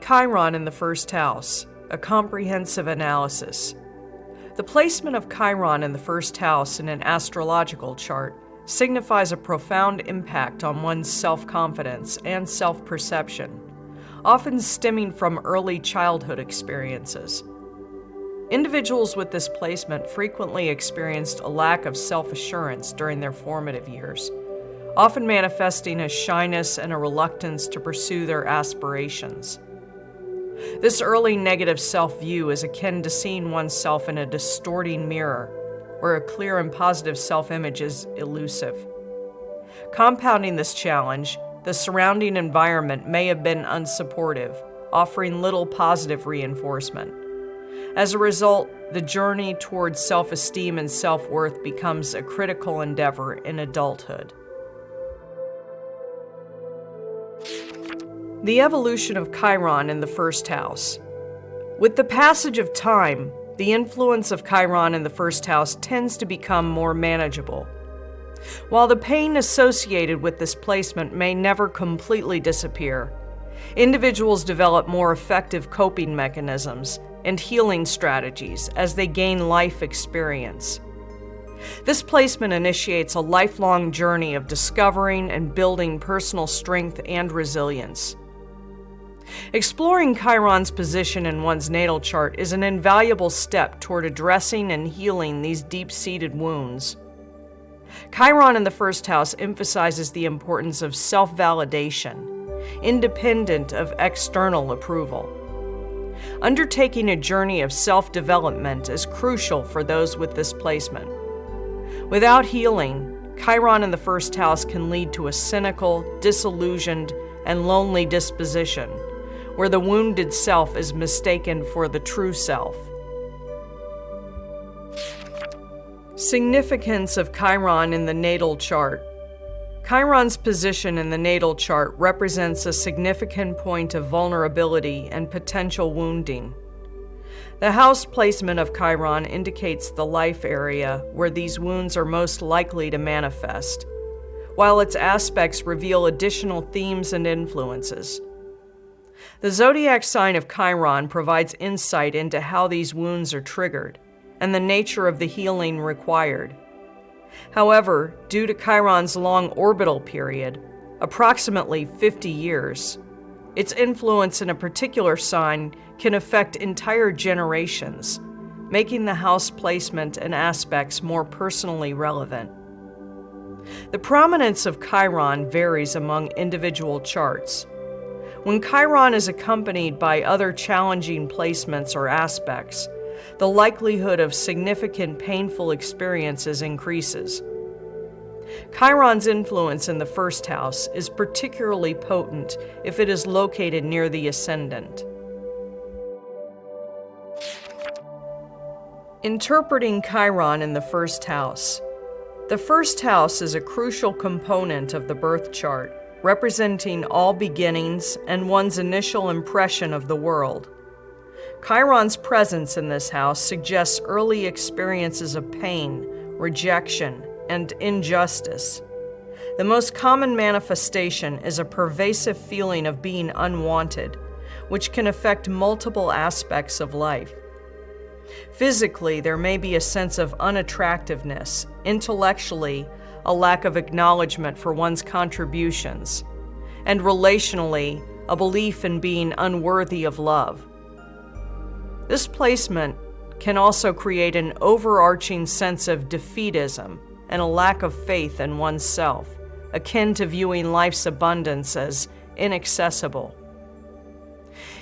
Chiron in the first house, a comprehensive analysis. The placement of Chiron in the first house in an astrological chart signifies a profound impact on one's self-confidence and self-perception, often stemming from early childhood experiences. Individuals with this placement frequently experienced a lack of self-assurance during their formative years, often manifesting as shyness and a reluctance to pursue their aspirations. This early negative self-view is akin to seeing oneself in a distorting mirror, where a clear and positive self-image is elusive. Compounding this challenge, the surrounding environment may have been unsupportive, offering little positive reinforcement. As a result, the journey towards self-esteem and self-worth becomes a critical endeavor in adulthood. The evolution of Chiron in the first house. With the passage of time, the influence of Chiron in the first house tends to become more manageable. While the pain associated with this placement may never completely disappear, individuals develop more effective coping mechanisms and healing strategies as they gain life experience. This placement initiates a lifelong journey of discovering and building personal strength and resilience. Exploring Chiron's position in one's natal chart is an invaluable step toward addressing and healing these deep-seated wounds. Chiron in the first house emphasizes the importance of self-validation, independent of external approval. Undertaking a journey of self-development is crucial for those with this placement. Without healing, Chiron in the first house can lead to a cynical, disillusioned, and lonely disposition, where the wounded self is mistaken for the true self. Significance of Chiron in the natal chart. Chiron's position in the natal chart represents a significant point of vulnerability and potential wounding. The house placement of Chiron indicates the life area where these wounds are most likely to manifest, while its aspects reveal additional themes and influences. The zodiac sign of Chiron provides insight into how these wounds are triggered and the nature of the healing required. However, due to Chiron's long orbital period, approximately 50 years, its influence in a particular sign can affect entire generations, making the house placement and aspects more personally relevant. The prominence of Chiron varies among individual charts. When Chiron is accompanied by other challenging placements or aspects, the likelihood of significant painful experiences increases. Chiron's influence in the first house is particularly potent if it is located near the ascendant. Interpreting Chiron in the first house. The first house is a crucial component of the birth chart, representing all beginnings and one's initial impression of the world. Chiron's presence in this house suggests early experiences of pain, rejection, and injustice. The most common manifestation is a pervasive feeling of being unwanted, which can affect multiple aspects of life. Physically, there may be a sense of unattractiveness, intellectually, a lack of acknowledgement for one's contributions, and relationally, a belief in being unworthy of love. This placement can also create an overarching sense of defeatism and a lack of faith in oneself, akin to viewing life's abundance as inaccessible.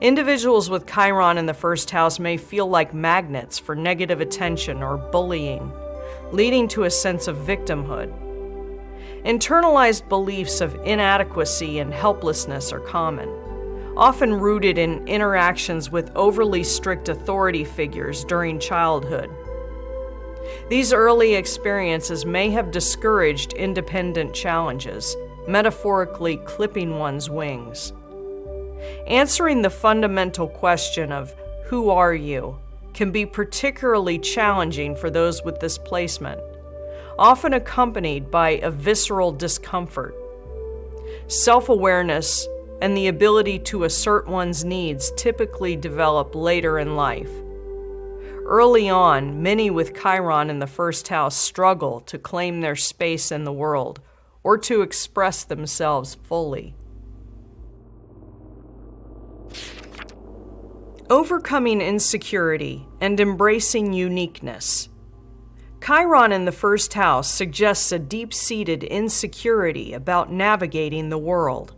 Individuals with Chiron in the first house may feel like magnets for negative attention or bullying, leading to a sense of victimhood. Internalized beliefs of inadequacy and helplessness are common, often rooted in interactions with overly strict authority figures during childhood. These early experiences may have discouraged independent challenges, metaphorically clipping one's wings. Answering the fundamental question of "Who are you?" can be particularly challenging for those with this placement, often accompanied by a visceral discomfort. Self-awareness and the ability to assert one's needs typically develop later in life. Early on, many with Chiron in the first house struggle to claim their space in the world or to express themselves fully. Overcoming insecurity and embracing uniqueness. Chiron in the first house suggests a deep-seated insecurity about navigating the world,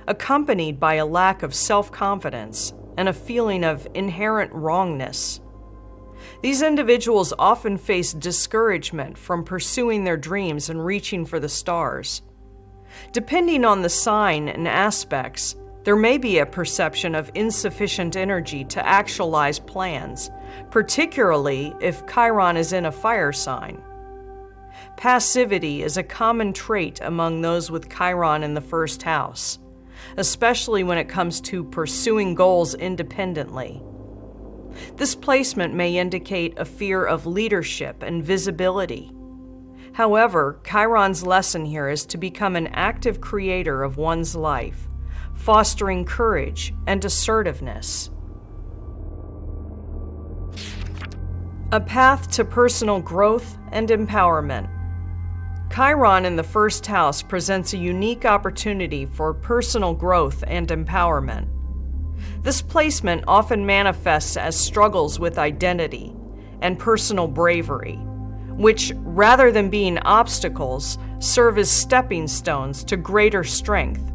accompanied by a lack of self-confidence and a feeling of inherent wrongness. These individuals often face discouragement from pursuing their dreams and reaching for the stars. Depending on the sign and aspects, there may be a perception of insufficient energy to actualize plans, particularly if Chiron is in a fire sign. Passivity is a common trait among those with Chiron in the first house, especially when it comes to pursuing goals independently. This placement may indicate a fear of leadership and visibility. However, Chiron's lesson here is to become an active creator of one's life, fostering courage and assertiveness. A path to personal growth and empowerment. Chiron in the first house presents a unique opportunity for personal growth and empowerment. This placement often manifests as struggles with identity and personal bravery, which, rather than being obstacles, serve as stepping stones to greater strength.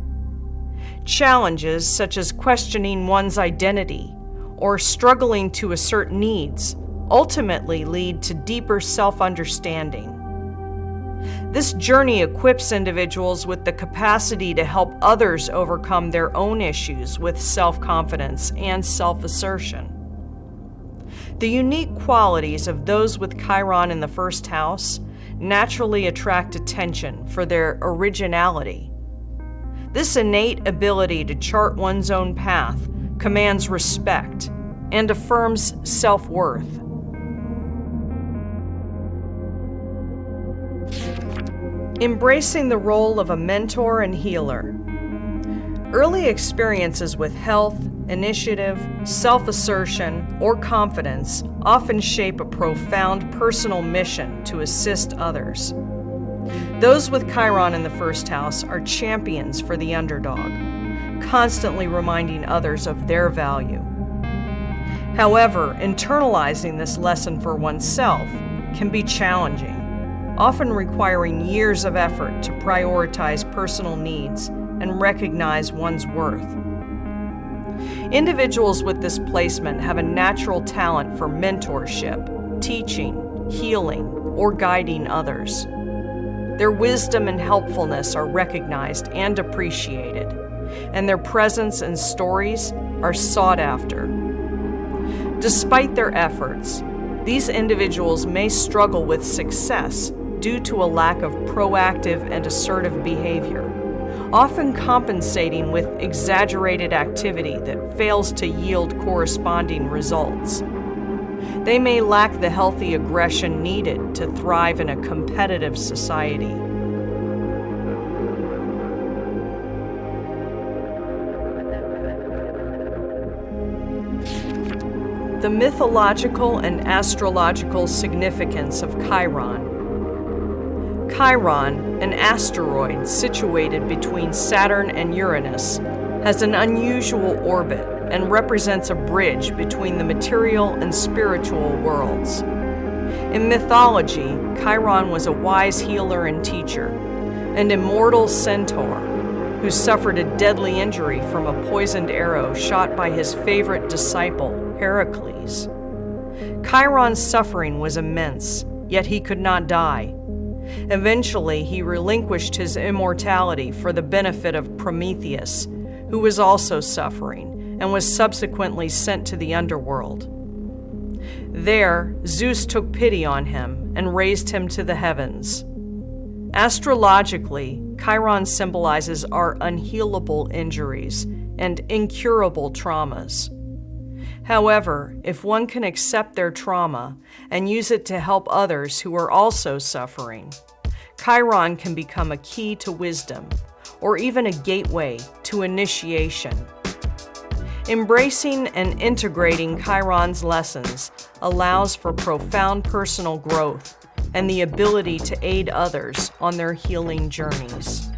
Challenges such as questioning one's identity or struggling to assert needs ultimately lead to deeper self-understanding. This journey equips individuals with the capacity to help others overcome their own issues with self-confidence and self-assertion. The unique qualities of those with Chiron in the first house naturally attract attention for their originality. This innate ability to chart one's own path commands respect and affirms self-worth. Embracing the role of a mentor and healer. Early experiences with health, initiative, self-assertion, or confidence often shape a profound personal mission to assist others. Those with Chiron in the first house are champions for the underdog, constantly reminding others of their value. However, internalizing this lesson for oneself can be challenging, often requiring years of effort to prioritize personal needs and recognize one's worth. Individuals with this placement have a natural talent for mentorship, teaching, healing, or guiding others. Their wisdom and helpfulness are recognized and appreciated, and their presence and stories are sought after. Despite their efforts, these individuals may struggle with success due to a lack of proactive and assertive behavior, often compensating with exaggerated activity that fails to yield corresponding results. They may lack the healthy aggression needed to thrive in a competitive society. The mythological and astrological significance of Chiron. Chiron, an asteroid situated between Saturn and Uranus, has an unusual orbit and represents a bridge between the material and spiritual worlds. In mythology, Chiron was a wise healer and teacher, an immortal centaur who suffered a deadly injury from a poisoned arrow shot by his favorite disciple, Heracles. Chiron's suffering was immense, yet he could not die. Eventually, he relinquished his immortality for the benefit of Prometheus, who was also suffering, and was subsequently sent to the underworld. There, Zeus took pity on him and raised him to the heavens. Astrologically, Chiron symbolizes our unhealable injuries and incurable traumas. However, if one can accept their trauma and use it to help others who are also suffering, Chiron can become a key to wisdom, or even a gateway to initiation. Embracing and integrating Chiron's lessons allows for profound personal growth and the ability to aid others on their healing journeys.